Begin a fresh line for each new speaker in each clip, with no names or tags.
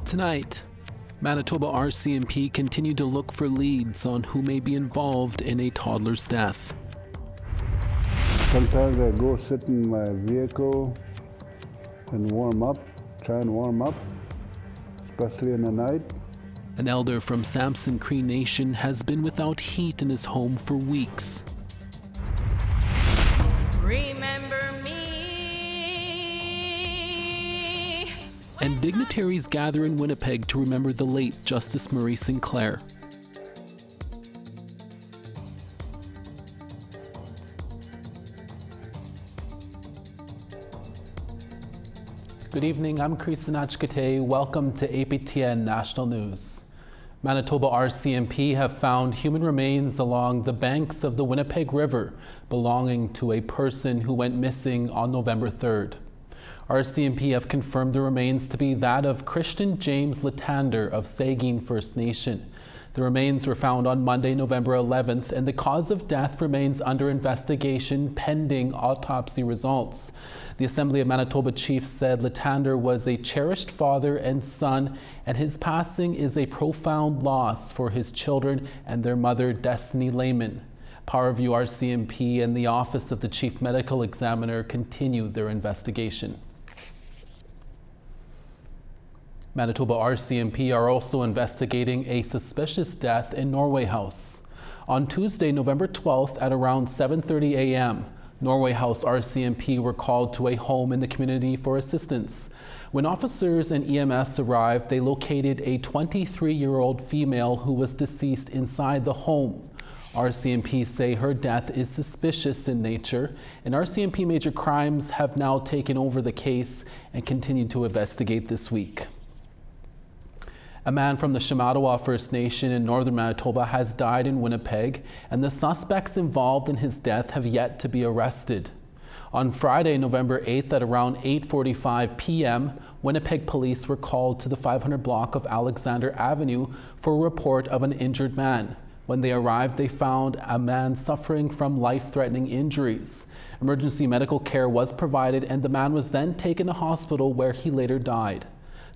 Tonight, Manitoba RCMP continued to look for leads on who may be involved in a toddler's death.
Sometimes I go sit in my vehicle and try and warm up, especially in the night.
An elder from Samson Cree Nation has been without heat in his home for weeks.
Remember me.
And dignitaries gather in Winnipeg to remember the late Justice Murray Sinclair. Good evening, I'm Cree Elder. Welcome to APTN National News. Manitoba RCMP have found human remains along the banks of the Winnipeg River belonging to a person who went missing on November 3rd. RCMP have confirmed the remains to be that of Christian James Latander of Saugeen First Nation. The remains were found on Monday, November 11th, and the cause of death remains under investigation pending autopsy results. The Assembly of Manitoba chief said Latander was a cherished father and son, and his passing is a profound loss for his children and their mother, Destiny Lehman. Powerview RCMP and the Office of the Chief Medical Examiner continue their investigation. Manitoba RCMP are also investigating a suspicious death in Norway House. On Tuesday, November 12th at around 7:30 a.m., Norway House RCMP were called to a home in the community for assistance. When officers and EMS arrived, they located a 23-year-old female who was deceased inside the home. RCMP say her death is suspicious in nature, and RCMP Major Crimes have now taken over the case and continue to investigate this week. A man from the Shamattawa First Nation in northern Manitoba has died in Winnipeg, and the suspects involved in his death have yet to be arrested. On Friday, November 8th at around 8:45 p.m., Winnipeg police were called to the 500 block of Alexander Avenue for a report of an injured man. When they arrived, they found a man suffering from life-threatening injuries. Emergency medical care was provided, and the man was then taken to hospital where he later died.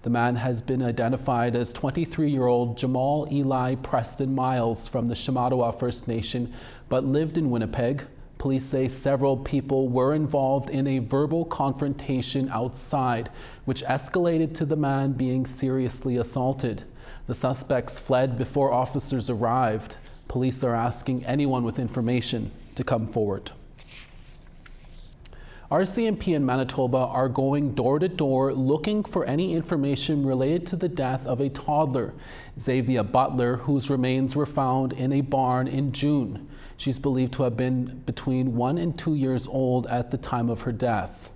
The man has been identified as 23-year-old Jamal Eli Preston Miles from the Shamattawa First Nation, but lived in Winnipeg. Police say several people were involved in a verbal confrontation outside, which escalated to the man being seriously assaulted. The suspects fled before officers arrived. Police are asking anyone with information to come forward. RCMP in Manitoba are going door to door looking for any information related to the death of a toddler, Xavier Butler, whose remains were found in a barn in June. She's believed to have been between 1 and 2 years old at the time of her death.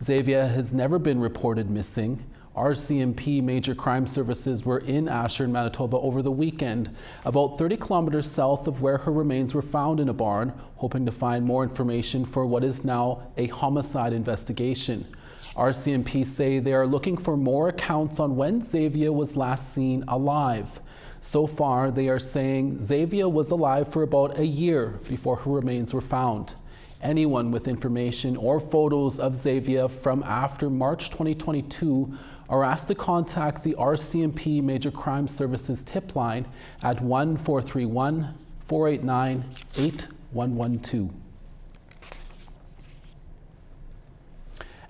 Xavier has never been reported missing. RCMP Major Crime Services were in Asher, Manitoba over the weekend, about 30 kilometers south of where her remains were found in a barn, hoping to find more information for what is now a homicide investigation. RCMP say they are looking for more accounts on when Xavier was last seen alive. So far, they are saying Xavier was alive for about a year before her remains were found. Anyone with information or photos of Xavier from after March 2022 are asked to contact the RCMP Major Crime Services tip line at 1-431-489-8112.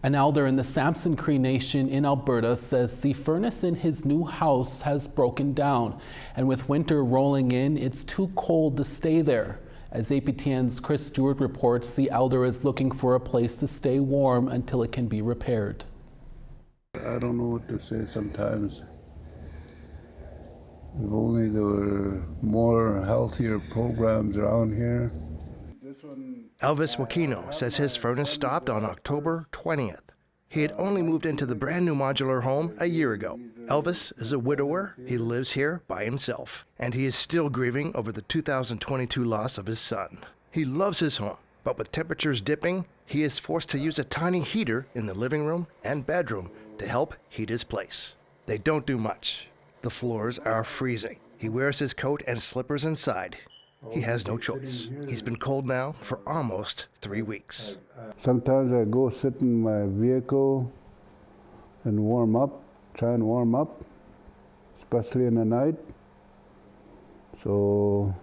An elder in the Samson Cree Nation in Alberta says the furnace in his new house has broken down, and with winter rolling in, it's too cold to stay there. As APTN's Chris Stewart reports, the elder is looking for a place to stay warm until it can be repaired.
I don't know what to say sometimes. If only there were more healthier programs around here.
Elvis Wakino says his furnace stopped on October 20th. He had only moved into the brand new modular home a year ago. Elvis is a widower. He lives here by himself, and he is still grieving over the 2022 loss of his son. He loves his home, but with temperatures dipping, he is forced to use a tiny heater in the living room and bedroom to help heat his place. They don't do much. The floors are freezing. He wears his coat and slippers inside. He has no choice. He's been cold now for almost 3 weeks.
Sometimes I go sit in my vehicle and try and warm up, especially in the night. So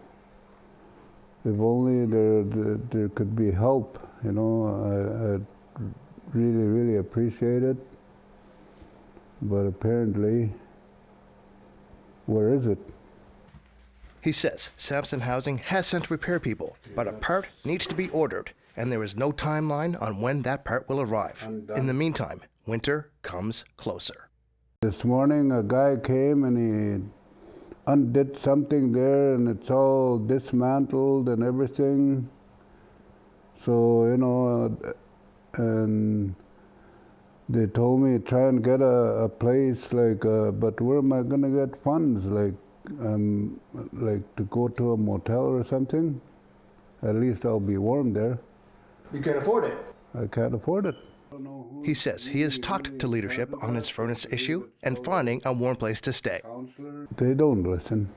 if only there could be help, I'd really appreciate it. But apparently, where is it?
He says Sampson Housing has sent repair people, but a part needs to be ordered, and there is no timeline on when that part will arrive. In the meantime, winter comes closer.
This morning, a guy came and he undid something there, and it's all dismantled and everything. So, and they told me try and get a place but where am I gonna get funds? Like to go to a motel or something. At least I'll be warm there.
You can't afford it.
I can't afford it.
He says he has talked to leadership on his furnace issue and finding a warm place to stay.
They don't listen.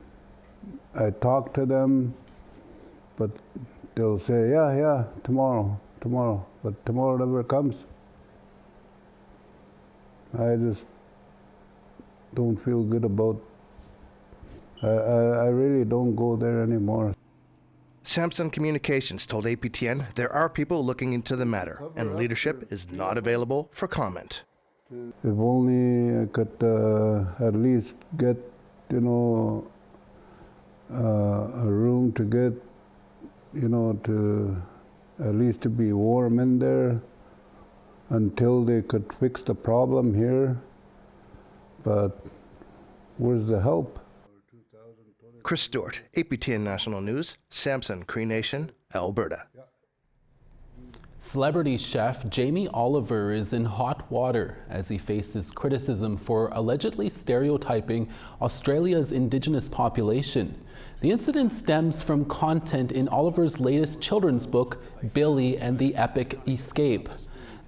I talk to them, but they'll say, yeah, tomorrow, but tomorrow never comes. I just don't feel good about. I really don't go there anymore.
Sampson Communications told APTN there are people looking into the matter, and leadership is not available for comment.
If only I could at least get, a room to get, to at least to be warm in there until they could fix the problem here. But where's the help?
Chris Stewart, APTN National News, Sampson, Cree Nation, Alberta.
Celebrity chef Jamie Oliver is in hot water as he faces criticism for allegedly stereotyping Australia's Indigenous population. The incident stems from content in Oliver's latest children's book, Billy and the Epic Escape.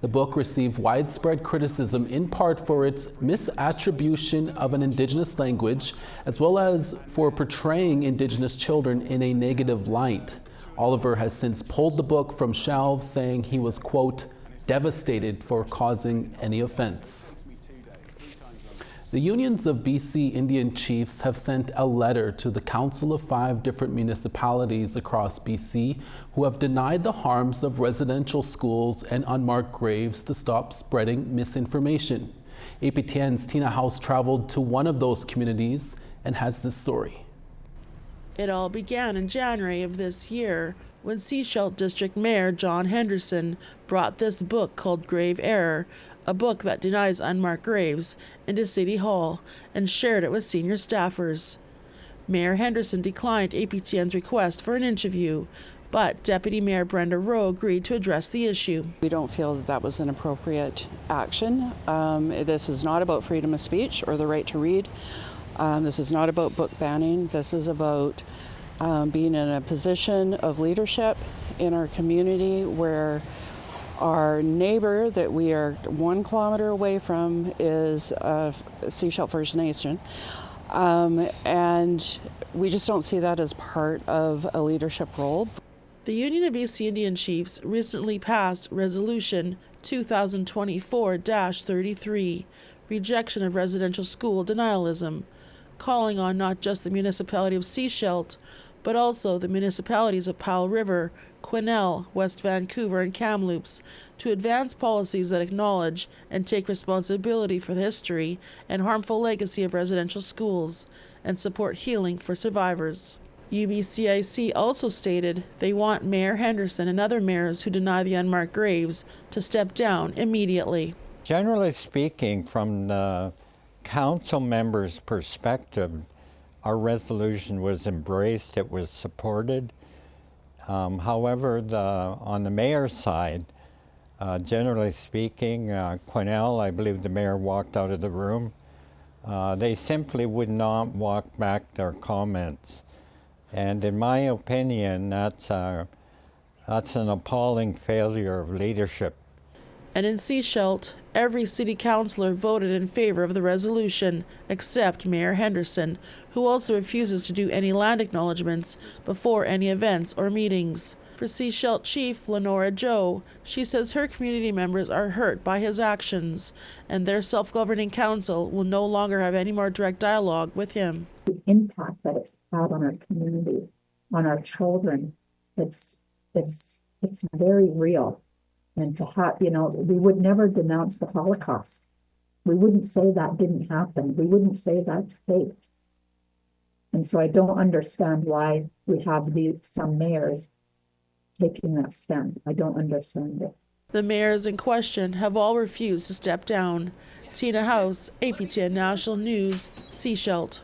The book received widespread criticism in part for its misattribution of an Indigenous language, as well as for portraying Indigenous children in a negative light. Oliver has since pulled the book from shelves, saying he was, quote, devastated for causing any offense. The unions of BC Indian chiefs have sent a letter to the Council of 5 different municipalities across BC who have denied the harms of residential schools and unmarked graves to stop spreading misinformation. APTN's Tina House traveled to one of those communities and has this story.
It all began in January of this year when Sechelt District Mayor John Henderson brought this book called Grave Error, a book that denies unmarked graves, into City Hall and shared it with senior staffers. Mayor Henderson declined APTN's request for an interview, but Deputy Mayor Brenda Rowe agreed to address the issue.
We don't feel that that was an appropriate action. This is not about freedom of speech or the right to read. This is not about book banning. This is about being in a position of leadership in our community where our neighbor that we are 1 kilometer away from is Sechelt First Nation. And we just don't see that as part of a leadership role.
The Union of BC Indian Chiefs recently passed Resolution 2024-33, Rejection of Residential School Denialism, calling on not just the municipality of Sechelt, but also the municipalities of Powell River, Quesnel, West Vancouver, and Kamloops to advance policies that acknowledge and take responsibility for the history and harmful legacy of residential schools and support healing for survivors. UBCIC also stated they want Mayor Henderson and other mayors who deny the unmarked graves to step down immediately.
Generally speaking, from the council members' perspective, our resolution was embraced, it was supported. However, on the mayor's side, generally speaking, Quesnel, I believe the mayor walked out of the room. They simply would not walk back their comments. And in my opinion, that's an appalling failure of leadership.
And in Sechelt, every city councillor voted in favor of the resolution, except Mayor Henderson, who also refuses to do any land acknowledgements before any events or meetings. For Seashelt Chief Lenora Joe, she says her community members are hurt by his actions, and their self-governing council will no longer have any more direct dialogue with him.
The impact that it's had on our community, on our children, it's very real. And to have, we would never denounce the Holocaust. We wouldn't say that didn't happen. We wouldn't say that's fake. And so I don't understand why we have some mayors taking that stand. I don't understand it.
The mayors in question have all refused to step down. Tina House, APTN National News, Seashelt.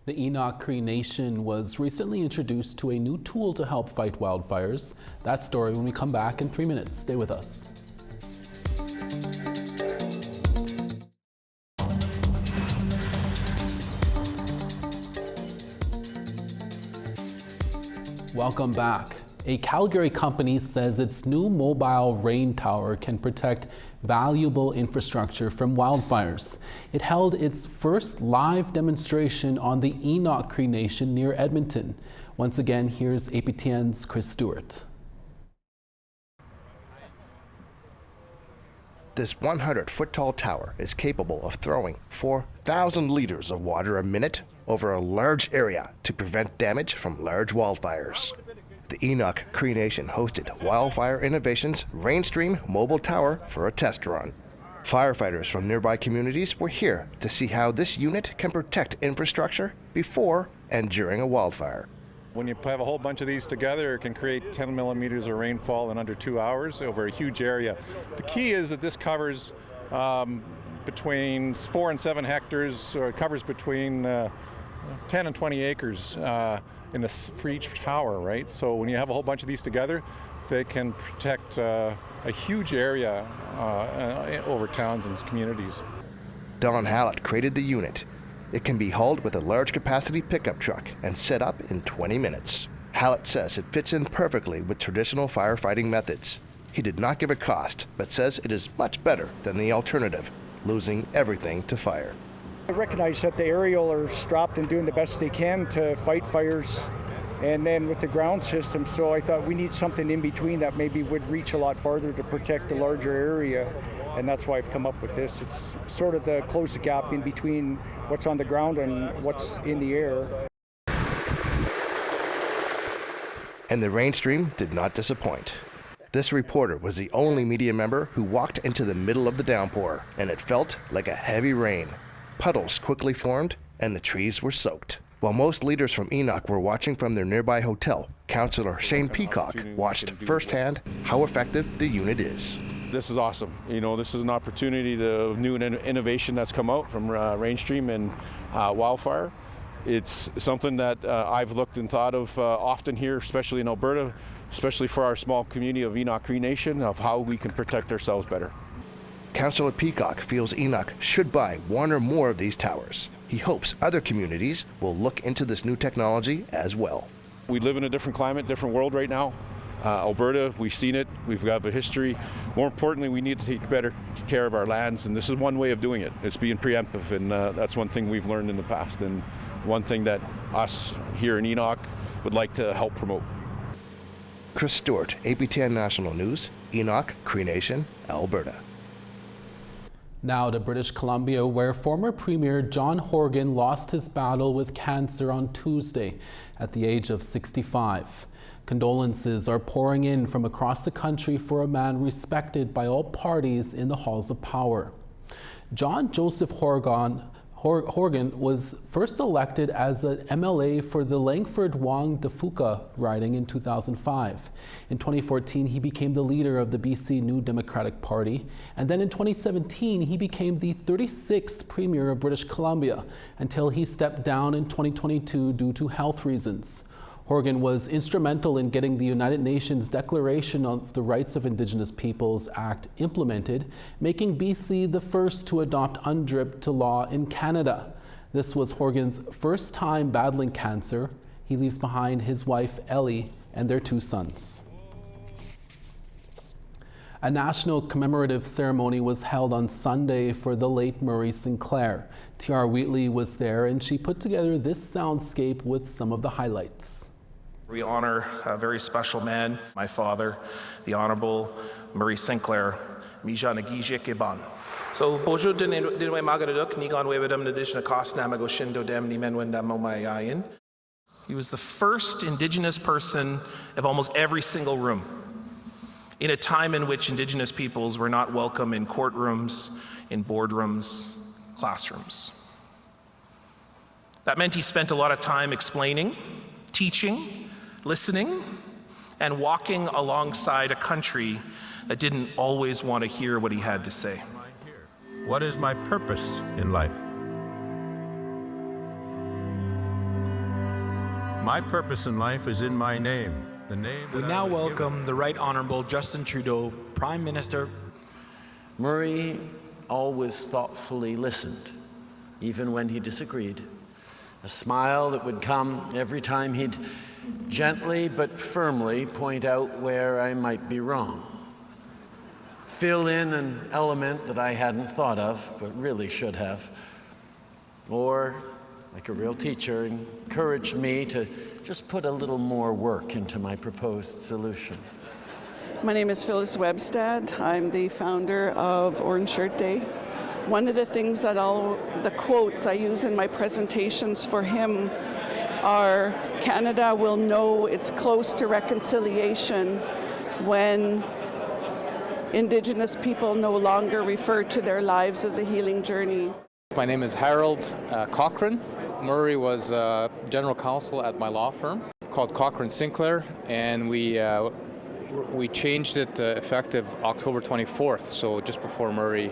The Enoch Cree Nation was recently introduced to a new tool to help fight wildfires. That story when we come back in 3 minutes. Stay with us. Welcome back. A Calgary company says its new mobile rain tower can protect valuable infrastructure from wildfires. It held its first live demonstration on the Enoch Cree Nation near Edmonton. Once again, here's APTN's Chris Stewart.
This 100-foot-tall tower is capable of throwing 4,000 liters of water a minute over a large area to prevent damage from large wildfires. The Enoch Cree Nation hosted Wildfire Innovations Rainstream Mobile Tower for a test run. Firefighters from nearby communities were here to see how this unit can protect infrastructure before and during a wildfire.
When you have a whole bunch of these together, it can create 10 millimeters of rainfall in under 2 hours over a huge area. The key is that this covers between 4 and 7 hectares, or it covers between 10 and 20 acres for each tower, right? So when you have a whole bunch of these together, they can protect a huge area over towns and communities.
Don Hallett created the unit. It can be hauled with a large capacity pickup truck and set up in 20 minutes. Hallett says it fits in perfectly with traditional firefighting methods. He did not give a cost, but says it is much better than the alternative, losing everything to fire.
I recognize that the aerial are strapped and doing the best they can to fight fires, and then with the ground system, so I thought we need something in between that maybe would reach a lot farther to protect a larger area, and that's why I've come up with this. It's sort of to close the gap in between what's on the ground and what's in the air.
And the Rainstream did not disappoint. This reporter was the only media member who walked into the middle of the downpour, and it felt like a heavy rain. Puddles quickly formed, and the trees were soaked. While most leaders from Enoch were watching from their nearby hotel, Councillor Shane Peacock watched firsthand how effective the unit is.
This is awesome. This is an opportunity to new innovation that's come out from Rainstream and Wildfire. It's something that I've looked and thought of often here, especially in Alberta, especially for our small community of Enoch Cree Nation, of how we can protect ourselves better.
Councillor Peacock feels Enoch should buy one or more of these towers. He hopes other communities will look into this new technology as well.
We live in a different climate, different world right now. Alberta, we've seen it, we've got a history. More importantly, we need to take better care of our lands, and this is one way of doing it. It's being preemptive, and that's one thing we've learned in the past, and one thing that us here in Enoch would like to help promote.
Chris Stewart, APTN National News, Enoch Cree Nation, Alberta.
Now to British Columbia, where former Premier John Horgan lost his battle with cancer on Tuesday at the age of 65. Condolences are pouring in from across the country for a man respected by all parties in the halls of power. John Joseph Horgan was first elected as an MLA for the Langford-Wong-Dafuka riding in 2005. In 2014, he became the leader of the BC New Democratic Party, and then in 2017, he became the 36th Premier of British Columbia until he stepped down in 2022 due to health reasons. Horgan was instrumental in getting the United Nations Declaration of the Rights of Indigenous Peoples Act implemented, making BC the first to adopt UNDRIP to law in Canada. This was Horgan's first time battling cancer. He leaves behind his wife Ellie and their 2 sons. A national commemorative ceremony was held on Sunday for the late Murray Sinclair. T.R. Wheatley was there, and she put together this soundscape with some of the highlights.
We honor a very special man, my father, the Honorable Murray Sinclair, Mija Nagije Keban. So, Bojo Dinwe Magaraduk, Nigon Webedam Nadishna Kos Namago Shindo Dem Nimenwenda Momayayan. He was the first Indigenous person of almost every single room in a time in which Indigenous peoples were not welcome in courtrooms, in boardrooms, classrooms. That meant he spent a lot of time explaining, teaching, listening, and walking alongside a country that didn't always want to hear what he had to say.
What is my purpose in life? My purpose in life is in my name. The name
we now welcome the Right Honorable Justin Trudeau, Prime Minister.
Murray always thoughtfully listened, even when he disagreed. A smile that would come every time he'd gently but firmly point out where I might be wrong. Fill in an element that I hadn't thought of, but really should have. Or, like a real teacher, encouraged me to just put a little more work into my proposed solution.
My name is Phyllis Webstad. I'm the founder of Orange Shirt Day. One of the things that the quotes I use in my presentations for him are, Canada will know it's close to reconciliation when Indigenous people no longer refer to their lives as a healing journey.
My name is Harold Cochran. Murray was general counsel at my law firm called Cochran Sinclair, and we changed it effective October 24th, so just before Murray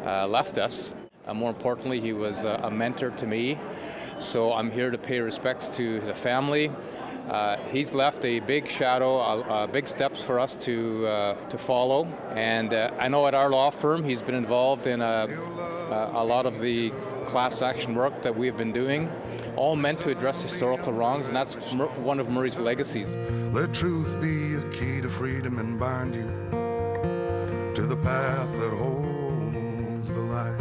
left us. More importantly, he was a mentor to me, so I'm here to pay respects to the family. He's left a big shadow, big steps for us to follow, and I know at our law firm he's been involved in a lot of the class action work that we've been doing, all meant to address historical wrongs, and that's one of Murray's legacies.
Let truth be a key to freedom and bind you to the path that holds the light.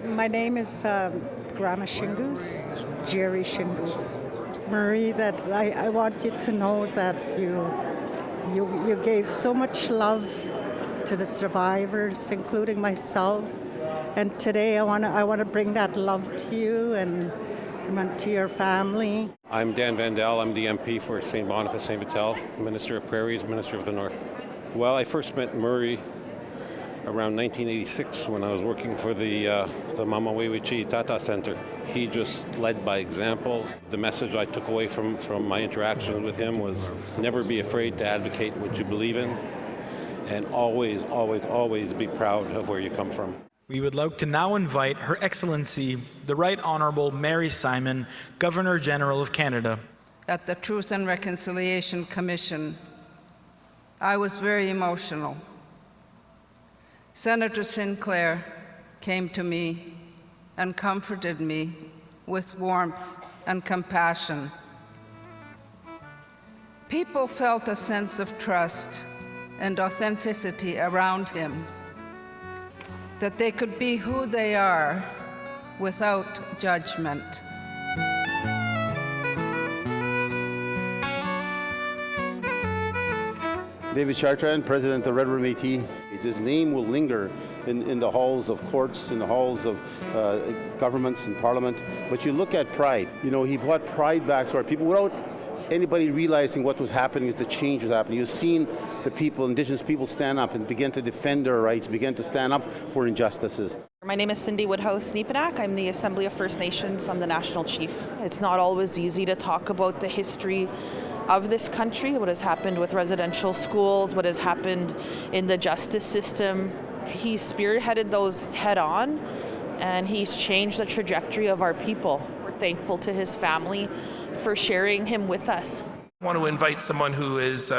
My name is Grandma Shingus, Jerry Shingus. Murray, that I want you to know that you gave so much love to the survivors, including myself. And today I want to bring that love to you and to your family.
I'm Dan Vandal. I'm the MP for St. Boniface, St. Vital, Minister of Prairies, Minister of the North. Well, I first met Murray around 1986 when I was working for the Mamawewichi Tata Center. He just led by example. The message I took away from my interactions with him was never be afraid to advocate what you believe in, and always, always, always be proud of where you come from.
We would like to now invite Her Excellency, the Right Honorable Mary Simon, Governor General of Canada.
At the Truth and Reconciliation Commission, I was very emotional. Senator Sinclair came to me and comforted me with warmth and compassion. People felt a sense of trust and authenticity around him, that they could be who they are without judgment.
David Chartrand, President of Red Room AT. His name will linger in the halls of courts, in the halls of governments and parliament. But you look at pride. You know, he brought pride back to our people without anybody realizing what was happening, as the change was happening. You've seen the people, Indigenous people, stand up and begin to defend their rights, begin to stand up for injustices.
My name is Cindy Woodhouse-Neepanak. I'm the Assembly of First Nations. I'm the National Chief. It's not always easy to talk about the history of this country, what has happened with residential schools, what has happened in the justice system. He spearheaded those head on, and he's changed the trajectory of our people. We're thankful to his family for sharing him with us.
I want to invite someone who has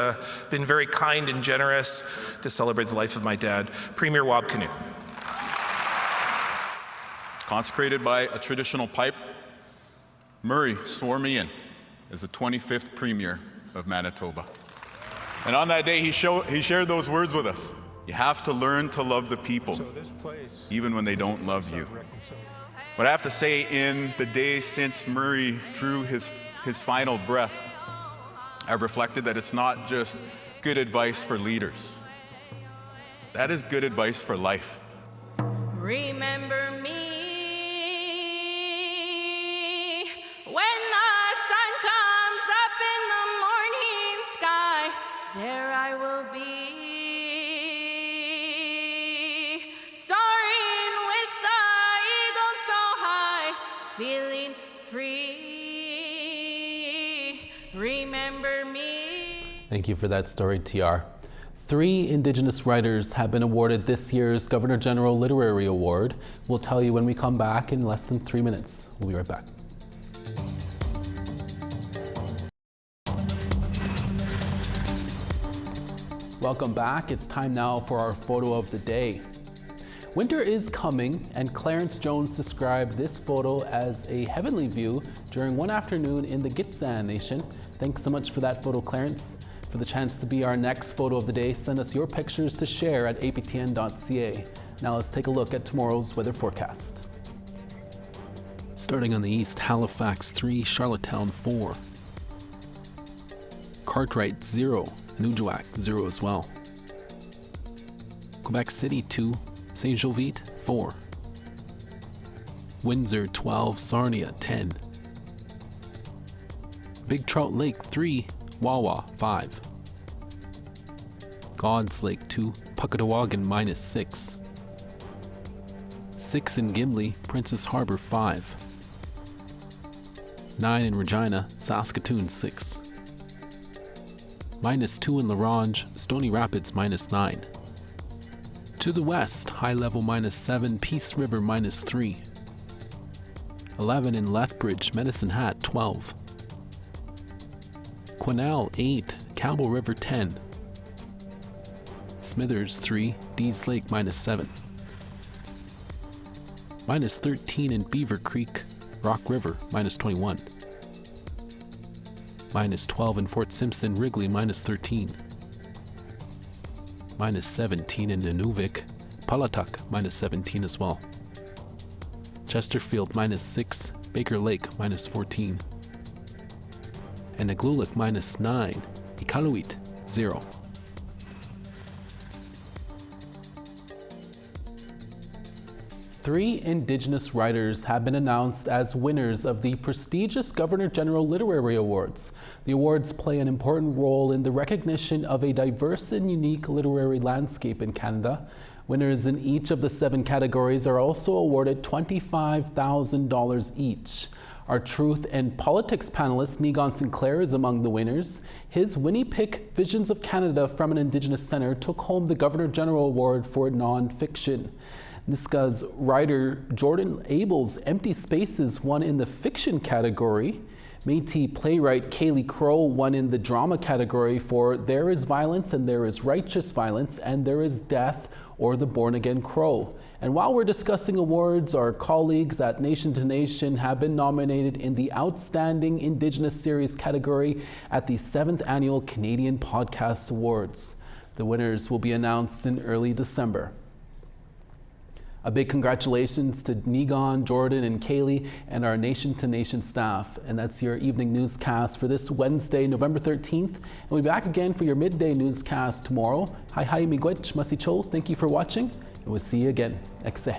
been very kind and generous to celebrate the life of my dad, Premier Wabkanu.
Consecrated by a traditional pipe, Murray swore me in as the 25th Premier of Manitoba. And on that day, he shared those words with us. You have to learn to love the people, even when they don't love you. But I have to say, in the days since Murray drew his final breath, I've reflected that it's not just good advice for leaders. That is good advice for life.
Remember me when the sun comes up in the morning sky. There I will be, soaring with the eagle so high, feeling free. Remember me.
Thank you for that story, TR. 3 Indigenous writers have been awarded this year's Governor General Literary Award. We'll tell you when we come back in less than 3 minutes. We'll be right back. Welcome back. It's time now for our photo of the day. Winter is coming, and Clarence Jones described this photo as a heavenly view during one afternoon in the Gitxsan Nation. Thanks so much for that photo, Clarence. For the chance to be our next photo of the day, send us your pictures to share at aptn.ca. Now let's take a look at tomorrow's weather forecast. Starting on the east, Halifax 3, Charlottetown 4. Cartwright 0, Nuujawak 0 as well. Quebec City 2, Saint Jovite 4. Windsor 12, Sarnia 10. Big Trout Lake 3, Wawa 5. God's Lake 2, Puckatawagan -6. 6 in Gimli, Princess Harbor 5. 9 in Regina, Saskatoon 6. -2 in La Ronge, Stony Rapids -9. To the west, High Level -7, Peace River -3. 11 in Lethbridge, Medicine Hat 12. Quesnel 8, Campbell River 10. Smithers 3, Dease Lake -7. -13 in Beaver Creek, Rock River -21. -12 in Fort Simpson, Wrigley -13. -17 in Nunavik, Palatuk -17 as well. Chesterfield -6, Baker Lake -14. And Nagloolik -9, Iqaluit 0. Three Indigenous writers have been announced as winners of the prestigious Governor General Literary Awards. The awards play an important role in the recognition of a diverse and unique literary landscape in Canada. Winners in each of the 7 categories are also awarded $25,000 each. Our Truth and Politics panelist, Negon Sinclair, is among the winners. His Winnipeg Visions of Canada from an Indigenous Centre took home the Governor General Award for non-fiction. Niska's writer Jordan Abel's Empty Spaces won in the fiction category. Métis playwright Kaylee Crow won in the drama category for There is Violence and There is Righteous Violence and There is Death or The Born Again Crow. And while we're discussing awards, our colleagues at Nation to Nation have been nominated in the Outstanding Indigenous Series category at the 7th Annual Canadian Podcast Awards. The winners will be announced in early December. A big congratulations to Negon, Jordan, and Kaylee, and our Nation to Nation staff. And that's your evening newscast for this Wednesday, November 13th. And we'll be back again for your midday newscast tomorrow. Hi, miigwech, masicho. Thank you for watching, and we'll see you again. Ekse.